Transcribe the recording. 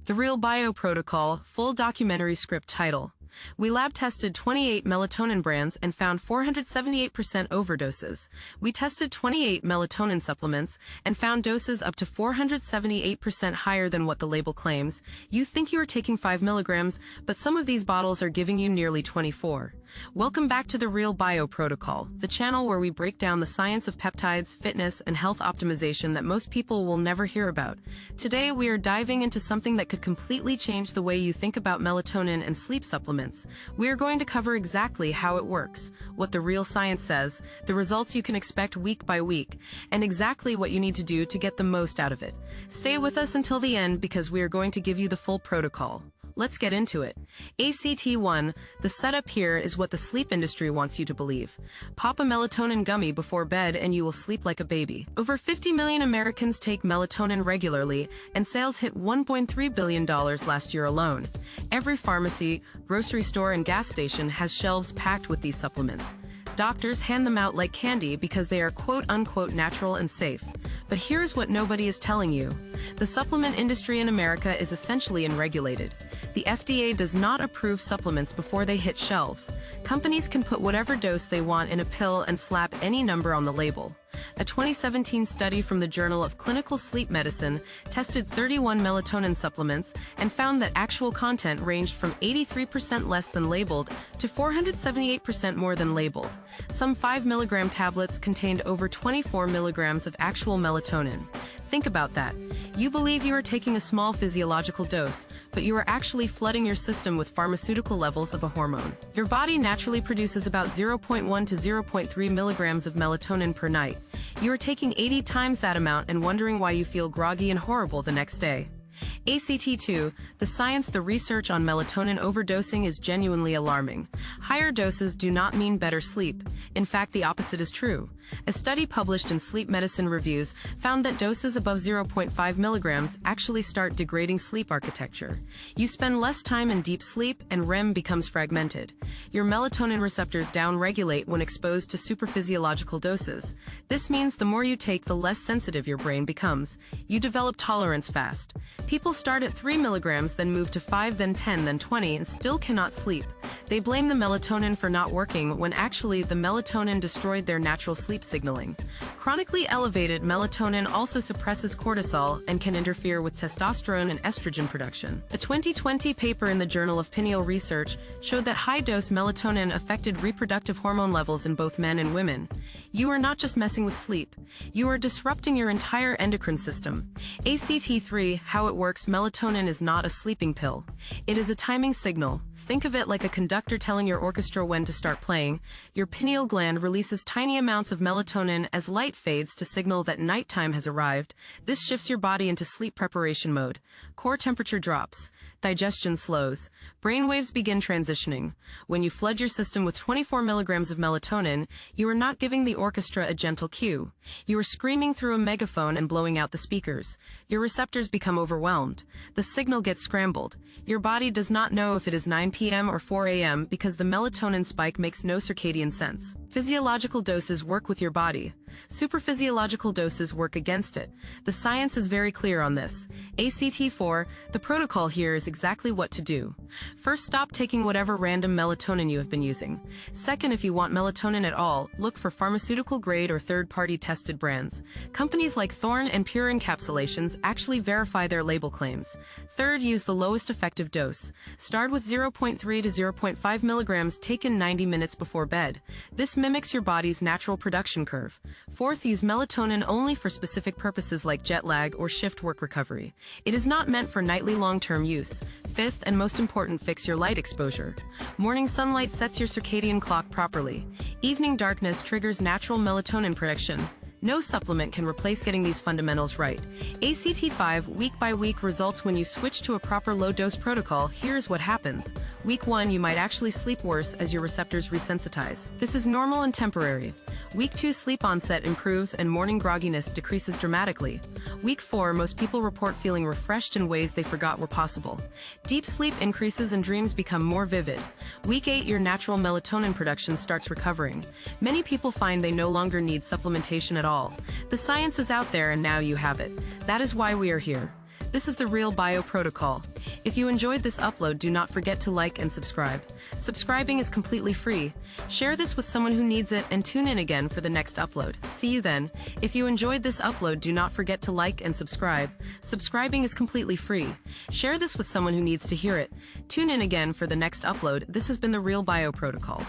The Real Bio Protocol, full documentary script title. We lab tested 28 melatonin brands and found 478% overdoses. We tested 28 melatonin supplements and found doses up to 478% higher than what the label claims. You think you are taking 5 milligrams, but some of these bottles are giving you nearly 24. Welcome back to the Real Bio Protocol, the channel where we break down the science of peptides, fitness, and health optimization that most people will never hear about. Today we are diving into something that could completely change the way you think about melatonin and sleep supplements. We are going to cover exactly how it works, what the real science says, the results you can expect week by week, and exactly what you need to do to get the most out of it. Stay with us until the end because we are going to give you the full protocol. Let's get into it. ACT1, the setup here is what the sleep industry wants you to believe. Pop a melatonin gummy before bed and you will sleep like a baby. Over 50 million Americans take melatonin regularly, and sales hit $1.3 billion last year alone. Every pharmacy, grocery store, and gas station has shelves packed with these supplements. Doctors hand them out like candy because they are quote-unquote natural and safe. But here's what nobody is telling you. The supplement industry in America is essentially unregulated. The FDA does not approve supplements before they hit shelves. Companies can put whatever dose they want in a pill and slap any number on the label. A 2017 study from the Journal of Clinical Sleep Medicine tested 31 melatonin supplements and found that actual content ranged from 83% less than labeled to 478% more than labeled. Some 5 milligram tablets contained over 24 milligrams of actual melatonin. Think about that. You believe you are taking a small physiological dose, but you are actually flooding your system with pharmaceutical levels of a hormone. Your body naturally produces about 0.1 to 0.3 milligrams of melatonin per night. You are taking 80 times that amount and wondering why you feel groggy and horrible the next day. ACT2, the science, the research on melatonin overdosing is genuinely alarming. Higher doses do not mean better sleep. In fact, the opposite is true. A study published in Sleep Medicine Reviews found that doses above 0.5 milligrams actually start degrading sleep architecture. You spend less time in deep sleep and REM becomes fragmented. Your melatonin receptors downregulate when exposed to superphysiological doses. This means the more you take, the less sensitive your brain becomes. You develop tolerance fast. People start at 3 milligrams, then move to 5, then 10, then 20, and still cannot sleep. They blame the melatonin for not working when actually the melatonin destroyed their natural sleep signaling. Chronically elevated melatonin also suppresses cortisol and can interfere with testosterone and estrogen production. A 2020 paper in the Journal of Pineal Research showed that high-dose melatonin affected reproductive hormone levels in both men and women. You are not just messing with sleep. You are disrupting your entire endocrine system. ACT3, how it works, melatonin is not a sleeping pill. It is a timing signal. Think of it like a conductor telling your orchestra when to start playing. Your pineal gland releases tiny amounts of melatonin as light fades to signal that nighttime has arrived. This shifts your body into sleep preparation mode. Core temperature drops. Digestion slows. Brainwaves begin transitioning. When you flood your system with 24 milligrams of melatonin, you are not giving the orchestra a gentle cue. You are screaming through a megaphone and blowing out the speakers. Your receptors become overwhelmed. The signal gets scrambled. Your body does not know if it is 9 p.m. or 4 a.m. because the melatonin spike makes no circadian sense. Physiological doses work with your body. Superphysiological doses work against it. The science is very clear on this. ACT4, the protocol here is exactly what to do. First, stop taking whatever random melatonin you have been using. Second, if you want melatonin at all, look for pharmaceutical grade or third-party tested brands. Companies like Thorne and Pure Encapsulations actually verify their label claims. Third, use the lowest effective dose. Start with 0.3 to 0.5 milligrams taken 90 minutes before bed. This mimics your body's natural production curve. Fourth, use melatonin only for specific purposes like jet lag or shift work recovery. It is not meant for nightly long-term use. Fifth, and most important, fix your light exposure. Morning sunlight sets your circadian clock properly. Evening darkness triggers natural melatonin production. No supplement can replace getting these fundamentals right. ACT5, week by week results when you switch to a proper low-dose protocol. Here's what happens. Week 1, you might actually sleep worse as your receptors resensitize. This is normal and temporary. Week 2, sleep onset improves and morning grogginess decreases dramatically. Week 4, most people report feeling refreshed in ways they forgot were possible. Deep sleep increases and dreams become more vivid. Week 8, your natural melatonin production starts recovering. Many people find they no longer need supplementation at all. The science is out there and now you have it. That is why we are here. This is the Real Bio Protocol. If you enjoyed this upload, do not forget to like and subscribe. Subscribing is completely free. Share this with someone who needs it and tune in again for the next upload. See you then. If you enjoyed this upload, do not forget to like and subscribe. Subscribing is completely free. Share this with someone who needs to hear it. Tune in again for the next upload. This has been the Real Bio Protocol.